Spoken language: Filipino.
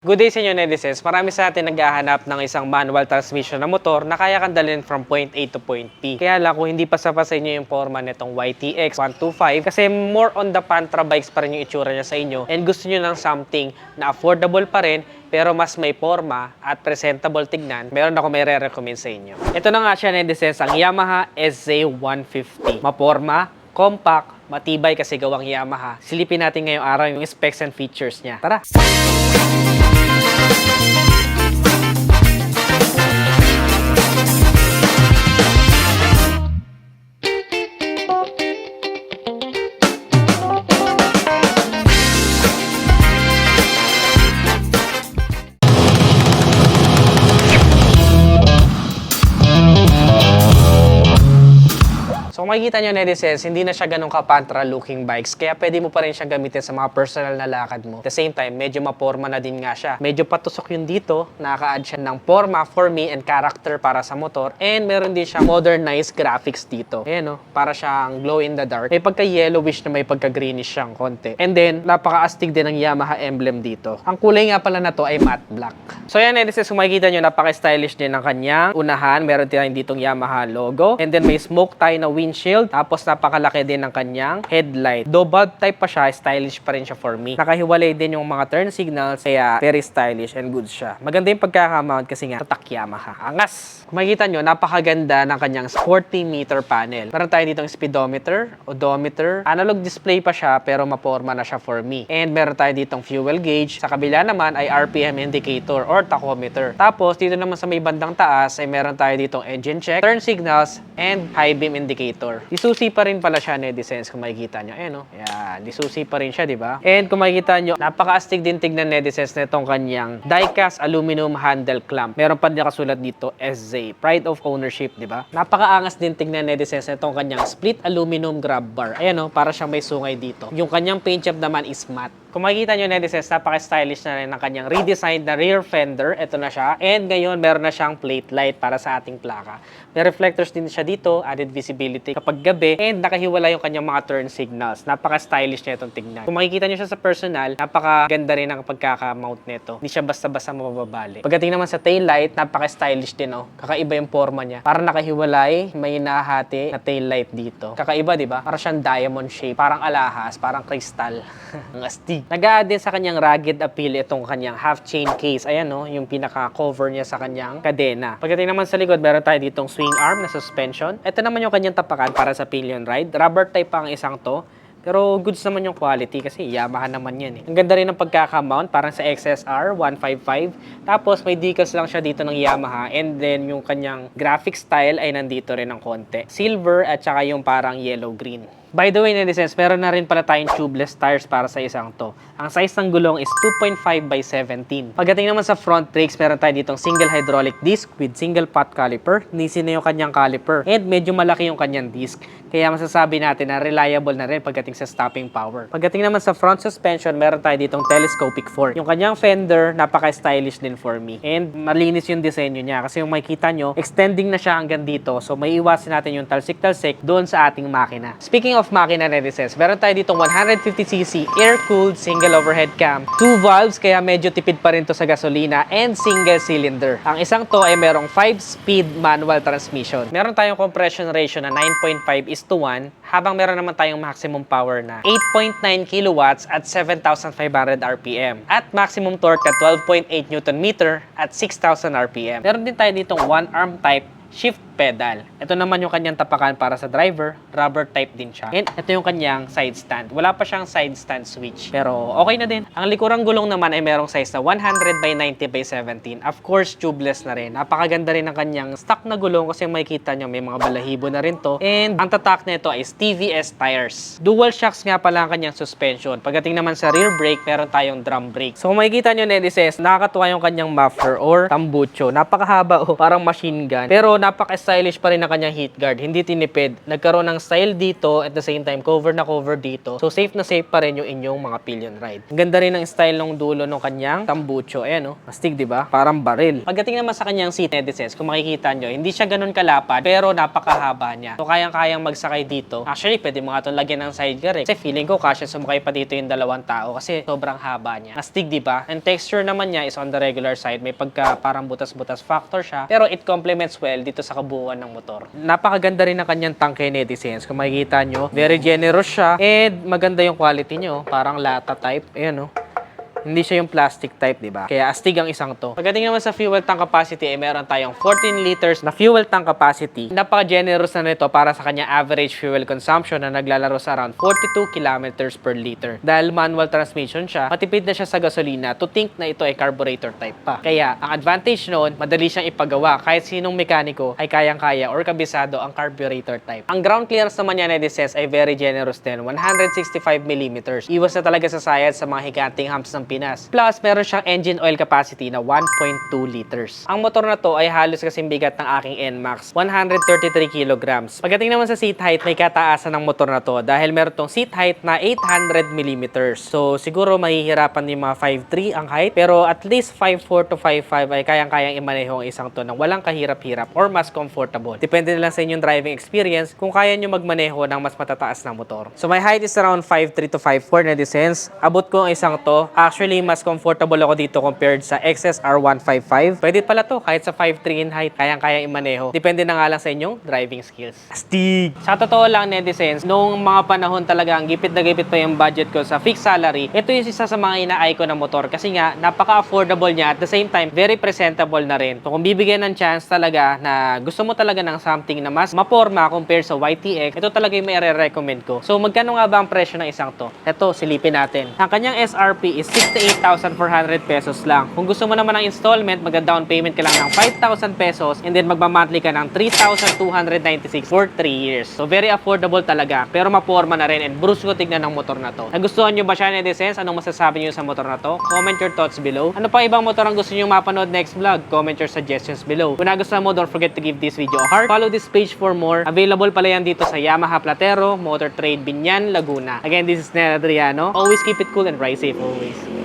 Good day sa inyo, netizens. Marami sa atin naghahanap ng isang manual transmission na motor na kaya kang dalhin from point A to point B. Kaya lang kung hindi pa sa inyo yung forma nitong YTX 125 kasi more on the Pantra bikes pa rin yung itsura niya sa inyo and gusto nyo ng something na affordable pa rin pero mas may forma at presentable tignan, meron ako may re-recommend sa inyo. Ito na nga siya, netizens, ang Yamaha SZ150. Maporma, compact, matibay kasi gawang Yamaha. Silipin natin ngayong araw yung specs and features niya. Tara! So kung makikita nyo, netizens, hindi na siya ganun ka-Pantra looking bikes. Kaya pwede mo pa rin siya gamitin sa mga personal na lakad mo. At the same time, medyo maporma na din nga siya. Medyo patusok yun dito. Nakaka-add siya ng forma, forme, and character para sa motor. And meron din siya modernized graphics dito. Ayan o, para siyang glow in the dark. May pagka-yellowish na may pagka-greenish siyang konti. And then, napaka-astig din ng Yamaha emblem dito. Ang kulay nga pala na to ay matte black. So yan, netizens, kung makikita nyo, napaka-stylish din ng kanyang unahan. Meron din ditong Yamaha logo. And then may smoke tie na windshield. Tapos napakalaki din ng kanyang headlight. Though bulb type pa siya, stylish pa rin siya for me. Nakahiwalay din yung mga turn signals, kaya very stylish and good siya. Maganda yung pagkakamount kasi nga tatak Yamaha. Angas! Kung makikita nyo, napakaganda ng kanyang sporty meter panel. Meron tayo ditong speedometer, odometer, analog display pa siya pero maporma na siya for me. And meron tayo ditong fuel gauge. Sa kabila naman ay RPM indicator or tachometer. Tapos dito naman sa may bandang taas ay meron tayo ditong engine check, turn signals, and high beam indicator. Disusi pa rin pala siya, netizens, kung makikita nyo. Ayan o. Yan. Disusi pa rin siya, di ba? And kung makikita nyo, napaka-astig din tignan, netizens, na itong kanyang die-cast aluminum handle clamp. Meron pa din nakasulat dito, SZ. Pride of ownership, di ba? Napaka-angas din tignan, netizens, na itong kanyang split aluminum grab bar. Ayan o. Para siyang may sungay dito. Yung kanyang paint job naman is matte. Kung makikita nyo, netizens, napaka-stylish na rin ng kanyang redesigned na rear fender. Ito na siya. And ngayon, meron na siyang plate light para sa ating plaka. May reflectors din siya dito, added visibility kapag gabi, and nakahiwala yung kanyang mga turn signals. Napaka-stylish niya itong tignan. Kung makikita nyo siya sa personal, napaka-ganda rin ang pagkaka-mount nito. Hindi siya basta-basta mababali. Pagdating naman sa tail light, napaka-stylish din, oh. Kakaiba yung forma niya. Parang nakahiwalay, may nahati na tail light dito. Kakaiba, di ba? Parang siyang diamond shape, parang alahas, parang kristal. Ang astig. Nag-a-add din sa kanyang rugged appeal itong kanyang half chain case. Ayan, no, yung pinaka-cover niya sa kanyang kadena. Pagdating naman sa likod, meron tayo ditong swing arm na suspension. Ito naman yung kanyang tapakan para sa pillion ride. Rubber type pa ang isang to. Pero goods naman yung quality kasi Yamaha naman yan eh. Ang ganda rin ng pagkaka-mount, parang sa XSR 155. Tapos may decals lang siya dito ng Yamaha. And then yung kanyang graphic style ay nandito rin ng konti. Silver at saka yung parang yellow-green. By the way, netizens, meron na rin pala tayong tubeless tires para sa isang to. Ang size ng gulong is 2.5 by 17. Pagdating naman sa front brakes, meron tayo ditong single hydraulic disc with single pot caliper. Nisi na yung kanyang caliper. And medyo malaki yung kanyang disc. Kaya masasabi natin na reliable na rin pagdating sa stopping power. Pagdating naman sa front suspension, meron tayo ditong telescopic fork. Yung kanyang fender, napaka-stylish din for me. And malinis yung disenyo niya. Kasi yung makikita nyo, extending na siya hanggang dito. So may iwasin natin yung talsik-talsik doon sa ating makina. Speaking of makina, netizens, meron tayo ditong 150cc air-cooled single overhead cam. 2 valves, kaya medyo tipid pa rin to sa gasolina, and single cylinder. Ang isang to ay merong 5-speed manual transmission. Meron tayong compression ratio na 9.5:1, habang meron naman tayong maximum power na 8.9 kilowatts at 7,500 RPM. At maximum torque na 12.8 Nm at 6,000 RPM. Meron din tayo ditong 1-arm type shift pedal. Ito naman yung kanyang tapakan para sa driver, rubber type din siya. And ito yung kanyang side stand. Wala pa siyang side stand switch, pero okay na din. Ang likurang gulong naman ay merong size na 100 by 90 by 17. Of course, tubeless na rin. Napakaganda rin ng kanyang stock na gulong kasi makikita nyo may mga balahibo na rin to. And ang tatak nito is TVS tires. Dual shocks nga pala ang kanyang suspension. Pagdating naman sa rear brake, meron tayong drum brake. So kung makikita nyo, netizens, nakakatuwa yung kanyang muffler or tambucho. Napakahaba, oh, parang machine gun. Pero napaka stylish pa rin ang kanyang heat guard. Hindi tinipid. Nagkaroon ng style dito at the same time cover na cover dito. So safe na safe pa rin yung inyong mga pillion ride. Ang ganda rin ng style ng dulo ng kanyang tambucho. Ayan, oh. Astig, di ba? Parang baril. Pagdating naman sa kanyang seat Netizenz, kung makikita nyo, hindi siya ganun kalapad pero napakahaba niya. So kayang-kayang magsakay dito. Actually, pwede mo nga itong lagyan ng sidecar eh. Kasi feeling ko kasya sumakay pa dito yung dalawang tao kasi sobrang haba niya. Astig, di ba? And texture naman niya is on the regular side. May pagka parang butas-butas factor siya. Pero it complements well dito sa kabuuan ng motor. Napakaganda rin ng kanyang tangke Netizenz. Kung makikita nyo, very generous siya. And maganda yung quality nyo. Parang lata type. Ayan, oh. Hindi siya yung plastic type, di ba? Kaya astig ang isang to. Pagdating naman sa fuel tank capacity, meron tayong 14 liters na fuel tank capacity. Napaka-generous na nito para sa kanya average fuel consumption na naglalaro sa around 42 kilometers per liter. Dahil manual transmission siya, matipid na siya sa gasolina to think na ito ay carburetor type pa. Kaya, ang advantage noon, madali siyang ipagawa. Kahit sinong mekaniko ay kayang-kaya or kabisado ang carburetor type. Ang ground clearance naman niya Netizenz ay very generous din, 165 mm. Iwas na talaga sa sayad sa mga higanting humps ng Pinas. Plus, meron siyang engine oil capacity na 1.2 liters. Ang motor na to ay halos kasing bigat ng aking NMAX, 133 kilograms. Pagdating naman sa seat height, may kataasan ng motor na to dahil meron tong seat height na 800 mm. So, siguro mahihirapan yung mga 5'3 ang height, pero at least 5'4 to 5'5 ay kayang-kayang imaneho ang isang to ng walang kahirap-hirap or mas comfortable. Depende na lang sa inyong driving experience kung kaya nyo magmaneho ng mas matataas na motor. So, my height is around 5'3 to 5'4 Netizenz. Abot ko ang isang to. Actually, mas comfortable ako dito compared sa XSR 155. Pwede pala to kahit sa 5'3 in height, kayang-kayang imaneho. Depende na nga lang sa inyong driving skills. Astig! Sa totoo lang, Netizenz, nung mga panahon talaga, ang gipit na gipit pa yung budget ko sa fixed salary, ito yung isa sa mga ina-eye ko na motor kasi nga, napaka-affordable niya at the same time, very presentable na rin. So, kung bibigyan ng chance talaga na gusto mo talaga ng something na mas maporma compared sa YTX, ito talaga yung may recommend ko. So, magkano nga ba ang presyo ng isang to? Ito, silipin natin. Ang kanyang SRP is 68,400 pesos lang. Kung gusto mo naman ng installment, mag-down payment ka lang ng 5,000 pesos and then magma-monthly ka ng 3,296 for 3 years. So, very affordable talaga. Pero maporma na rin and brusco tignan ng motor na to. Nagustuhan nyo ba siya, Netizenz? Anong masasabi nyo sa motor na to? Comment your thoughts below. Ano pa ibang motor ang gusto nyo mapanood next vlog? Comment your suggestions below. Kung nagustuhan mo, don't forget to give this video a heart. Follow this page for more. Available pala yan dito sa Yamaha Platero, Motor Trade Binyan, Laguna. Again, this is Nel Adriano. Always keep it cool and ride safe always.